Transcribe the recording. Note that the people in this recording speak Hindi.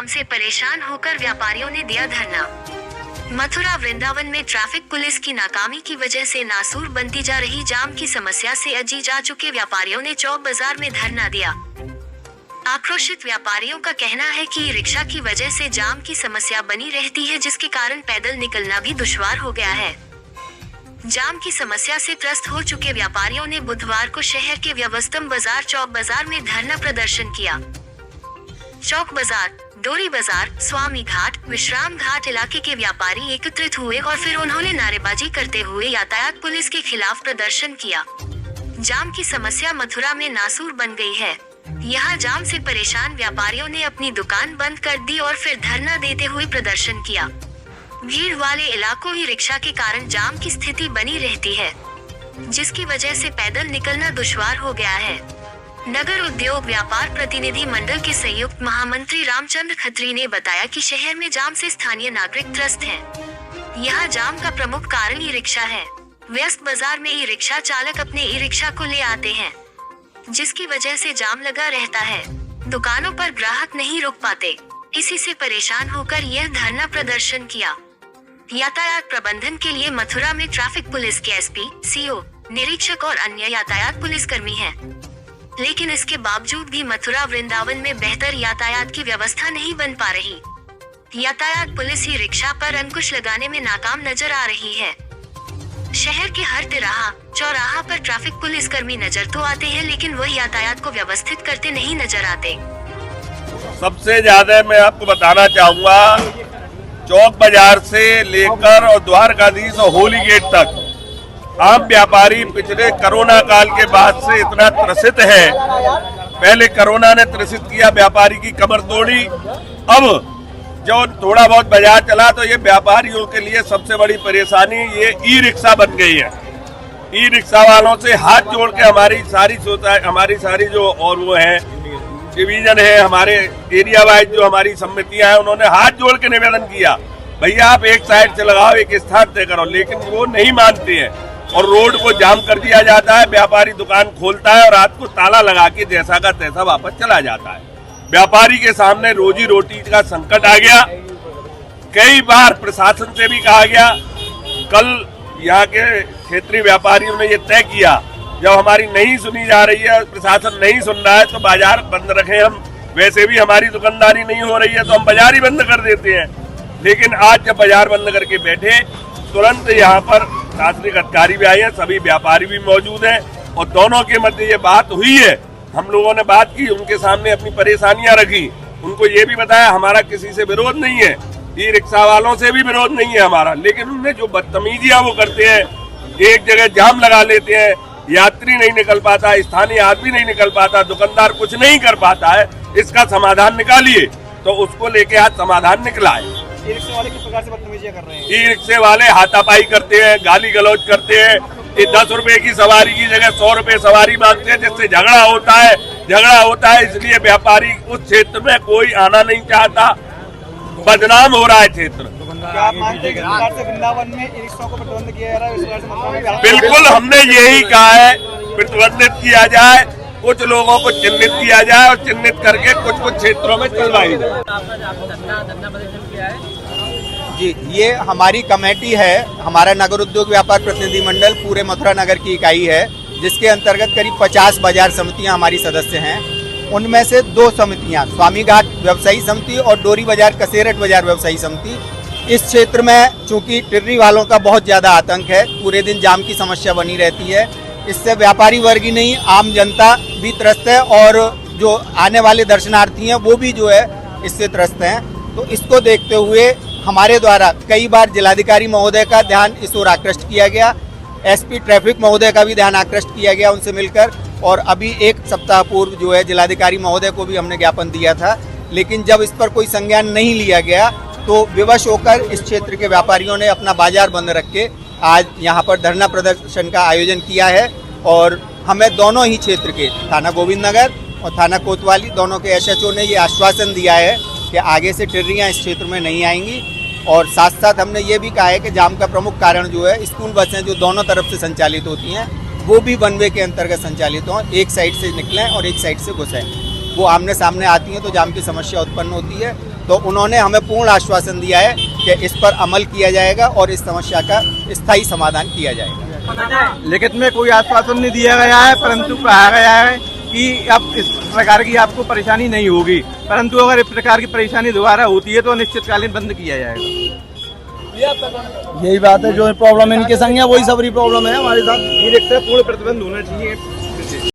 जाम से परेशान होकर व्यापारियों ने दिया धरना। मथुरा वृंदावन में ट्रैफिक पुलिस की नाकामी की वजह से नासूर बनती जा रही जाम की समस्या से अजी जा चुके व्यापारियों ने चौक बाजार में धरना दिया। आक्रोशित व्यापारियों का कहना है कि ई रिक्शा की वजह से जाम की समस्या बनी रहती है, जिसके कारण पैदल निकलना भी दुश्वार हो गया है। जाम की समस्या से त्रस्त हो चुके व्यापारियों ने बुधवार को शहर के व्यवस्थम बाजार चौक बाजार में धरना प्रदर्शन किया। चौक बाजार, डोरी बाजार, स्वामी घाट, विश्राम घाट इलाके के व्यापारी एकत्रित हुए और फिर उन्होंने नारेबाजी करते हुए यातायात पुलिस के खिलाफ प्रदर्शन किया। जाम की समस्या मथुरा में नासूर बन गई है। यहाँ जाम से परेशान व्यापारियों ने अपनी दुकान बंद कर दी और फिर धरना देते हुए प्रदर्शन किया। भीड़ वाले इलाकों ही रिक्शा के कारण जाम की स्थिति बनी रहती है, जिसकी वजह से पैदल निकलना दुश्वार हो गया है। नगर उद्योग व्यापार प्रतिनिधि मंडल के संयुक्त महामंत्री रामचंद्र खत्री ने बताया कि शहर में जाम से स्थानीय नागरिक त्रस्त हैं। यहाँ जाम का प्रमुख कारण ई रिक्शा है। व्यस्त बाजार में ई रिक्शा चालक अपने ई रिक्शा को ले आते हैं, जिसकी वजह से जाम लगा रहता है। दुकानों पर ग्राहक नहीं रुक पाते, इसी से परेशान होकर यह धरना प्रदर्शन किया। यातायात प्रबंधन के लिए मथुरा में ट्रैफिक पुलिस के एसपी, सीओ, निरीक्षक और अन्य यातायात पुलिसकर्मी हैं। लेकिन इसके बावजूद भी मथुरा वृंदावन में बेहतर यातायात की व्यवस्था नहीं बन पा रही। यातायात पुलिस ही रिक्शा पर अंकुश लगाने में नाकाम नजर आ रही है। शहर के हर तिराहा, चौराहा पर ट्रैफिक पुलिस कर्मी नजर तो आते हैं, लेकिन वह यातायात को व्यवस्थित करते नहीं नजर आते। सबसे ज्यादा मैं आपको बताना चाहूँगा, चौक बाजार से लेकर और द्वारकाधीश और होली गेट तक आम व्यापारी पिछले कोरोना काल के बाद से इतना त्रसित है। पहले कोरोना ने त्रसित किया, व्यापारी की कमर तोड़ी। अब जो थोड़ा बहुत बाजार चला तो ये व्यापारियों के लिए सबसे बड़ी परेशानी ये ई रिक्शा बन गई है। ई रिक्शा वालों से हाथ जोड़ के हमारी सारी जो और वो है डिवीजन है, हमारे एरिया वाइज जो हमारी समितियां हैं, उन्होंने हाथ जोड़ के निवेदन किया, भैया आप एक साइड से लगाओ, एक स्थान तय करो, लेकिन वो नहीं मानते हैं और रोड को जाम कर दिया जाता है। व्यापारी दुकान खोलता है और रात को ताला लगा के जैसा का तैसा वापस चला जाता है। व्यापारी के सामने रोजी रोटी का संकट आ गया। कई बार प्रशासन से भी कहा गया। कल यहाँ के क्षेत्रीय व्यापारियों ने ये तय किया, जब हमारी नहीं सुनी जा रही है, प्रशासन नहीं सुन रहा है तो बाजार बंद रखें हम। वैसे भी हमारी दुकानदारी नहीं हो रही है तो हम बाजार ही बंद कर देते हैं। लेकिन आज जब बाजार बंद करके बैठे, तुरंत यहाँ पर शासनिक अधिकारी भी आए हैं, सभी व्यापारी भी मौजूद हैं और दोनों के मध्य ये बात हुई है। हम लोगों ने बात की, उनके सामने अपनी परेशानियां रखी, उनको ये भी बताया हमारा किसी से विरोध नहीं है, ई रिक्शा वालों से भी विरोध नहीं है हमारा, लेकिन उनने जो बदतमीजियां वो करते हैं, एक जगह जाम लगा लेते हैं, यात्री नहीं निकल पाता, स्थानीय आदमी नहीं निकल पाता, दुकानदार कुछ नहीं कर पाता है, इसका समाधान निकालिए। तो उसको लेके आज समाधान निकला है। ई रिक्शे वाले किस प्रकार से बदतमीजियां कर रहे हैं? ई रिक्शे वाले हाथापाई करते हैं, गाली गलौज करते हैं। 10 रुपए की सवारी की जगह 100 रुपए सवारी मांगते हैं, जिससे झगड़ा होता है। इसलिए व्यापारी उस क्षेत्र में कोई आना नहीं चाहता, बदनाम हो रहा है क्षेत्र। क्या आप मानते हैं कि इस प्रकार से वृंदावन में ई रिक्शों को प्रतिबंध किया जा रहा है? इस प्रकार से मथुरा में भी बिल्कुल, हमने यही कहा है, प्रतिबंधित किया जाए, कुछ लोगों को चिन्हित किया जाए और चिन्हित करके कुछ क्षेत्रों में चलवाई जाए। जी, ये हमारी कमेटी है, हमारा नगर उद्योग व्यापार प्रतिनिधि मंडल पूरे मथुरा नगर की इकाई है, जिसके अंतर्गत करीब 50 बाजार समितियां हमारी सदस्य हैं। उनमें से 2 समितियां, स्वामी घाट व्यवसायी समिति और डोरी बाजार कसेरट बाजार व्यवसायी समिति, इस क्षेत्र में चूंकि टिर्री वालों का बहुत ज़्यादा आतंक है, पूरे दिन जाम की समस्या बनी रहती है। इससे व्यापारी वर्ग ही नहीं, आम जनता भी त्रस्त है और जो आने वाले दर्शनार्थी हैं वो भी जो है इससे त्रस्त हैं। तो इसको देखते हुए हमारे द्वारा कई बार जिलाधिकारी महोदय का ध्यान इस ओर आकृष्ट किया गया, एसपी ट्रैफिक महोदय का भी ध्यान आकृष्ट किया गया उनसे मिलकर, और अभी 1 सप्ताह पूर्व जो है जिलाधिकारी महोदय को भी हमने ज्ञापन दिया था। लेकिन जब इस पर कोई संज्ञान नहीं लिया गया तो विवश होकर इस क्षेत्र के व्यापारियों ने अपना बाजार बंद रख के आज यहाँ पर धरना प्रदर्शन का आयोजन किया है। और हमें दोनों ही क्षेत्र के थाना गोविंद नगर और थाना कोतवाली दोनों के एसएचओ ने ये आश्वासन दिया है कि आगे से टिर्रियाँ इस क्षेत्र में नहीं आएंगी। और साथ साथ हमने ये भी कहा है कि जाम का प्रमुख कारण जो है स्कूल बसें जो दोनों तरफ से संचालित होती हैं वो भी वन वे के अंतर्गत संचालित हों, एक साइड से निकलें और एक साइड से घुसें। वो आमने सामने आती हैं तो जाम की समस्या उत्पन्न होती है। तो उन्होंने हमें पूर्ण आश्वासन दिया है कि इस पर अमल किया जाएगा और इस समस्या का स्थायी समाधान किया जाएगा। लिखित में कोई आश्वासन नहीं दिया गया है, परंतु कहा गया है कि अब इस प्रकार की आपको परेशानी नहीं होगी, परंतु अगर इस प्रकार की परेशानी दोबारा होती है तो निश्चितकालीन बंद किया जाएगा। यही बात है, जो प्रॉब्लम इनके संग है वही सबरी प्रॉब्लम है हमारे साथ। ई रिक्शा पूर्ण प्रतिबंध होना चाहिए।